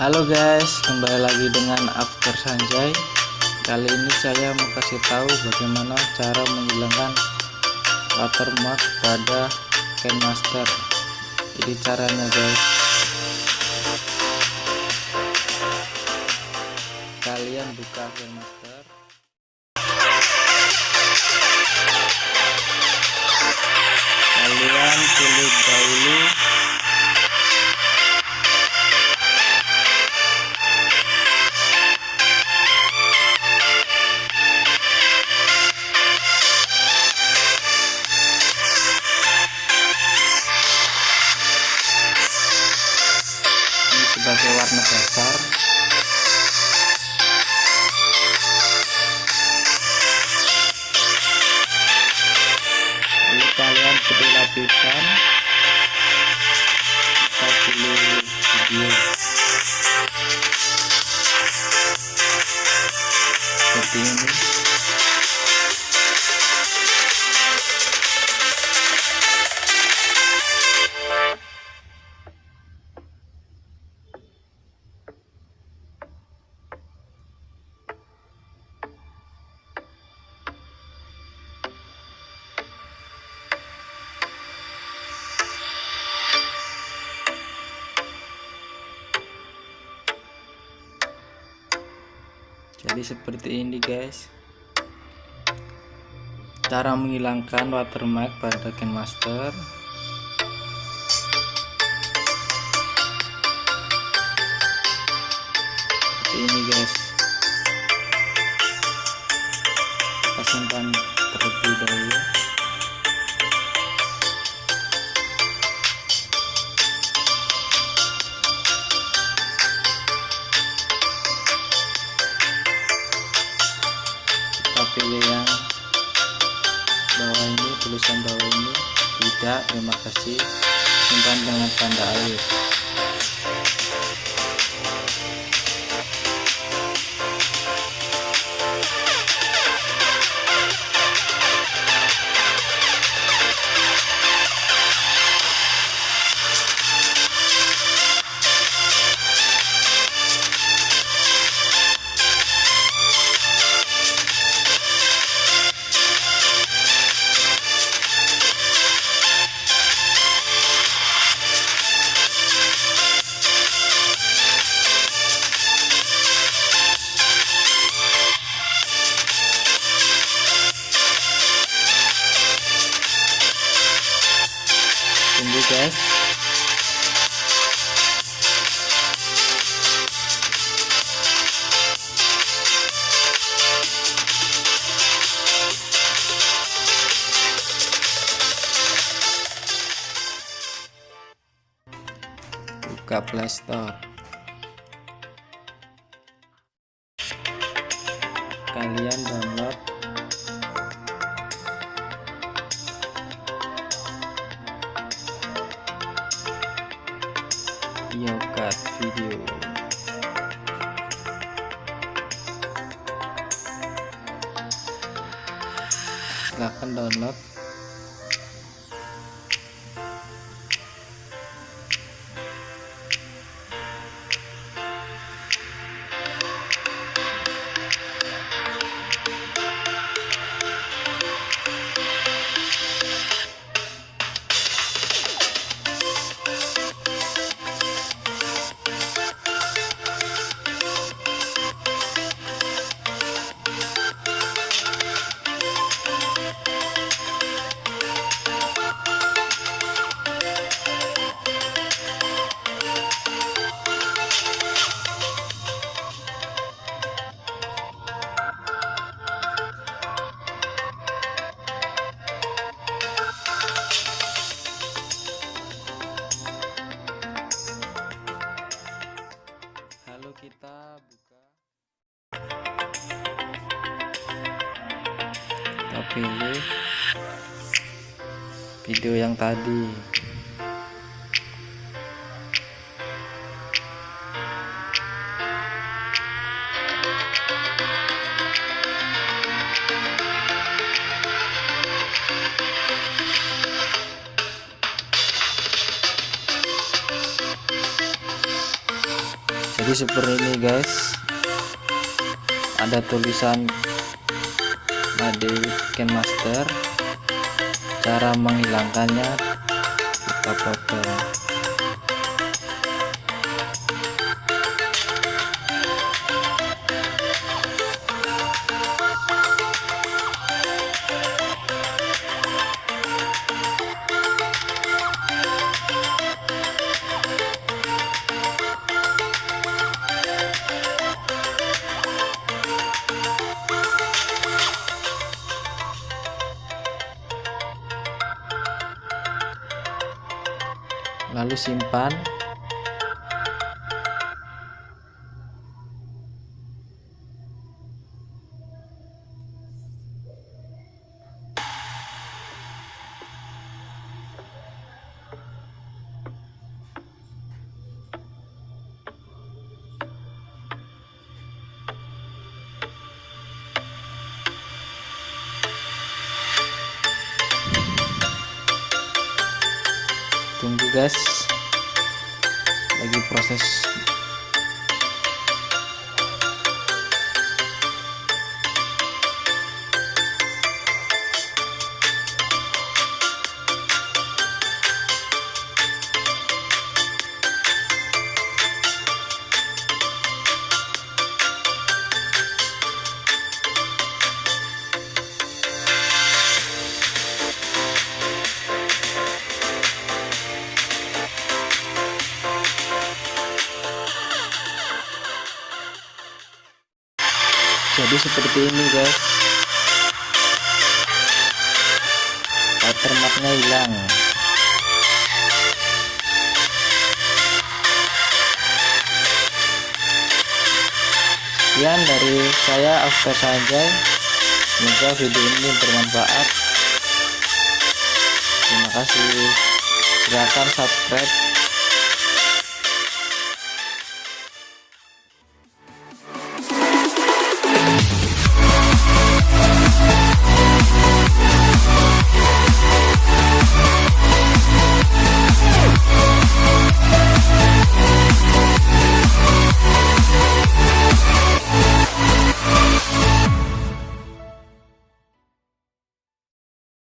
Halo guys, kembali lagi dengan After Sanjay. Kali ini saya mau kasih tahu bagaimana cara menghilangkan watermark pada Master. Ini caranya guys. Kalian buka Master. Kalian pilih dahulu sebagai warna dasar. Lalu kalian pilih lapisan, kita pilih video seperti ini. Jadi seperti ini guys, cara menghilangkan watermark pada Master. Seperti ini guys, kita simpan terlebih dahulu. Pilih yang bawah ini, tulisan bawah ini, tidak, terima kasih, simpan dengan tanda air. Tunggu guys. Buka Play Store. Kalian download Yokat video. Silakan download. Kita buka, kita pilih video yang tadi. Jadi seperti ini guys, ada tulisan Made with Master. Cara menghilangkannya kita potong. Lalu simpan. Tunggu guys, lagi proses. Jadi seperti ini guys, watermarknya hilang. Sekian dari saya, After Sanjay. Semoga video ini bermanfaat. Terima kasih. Silakan subscribe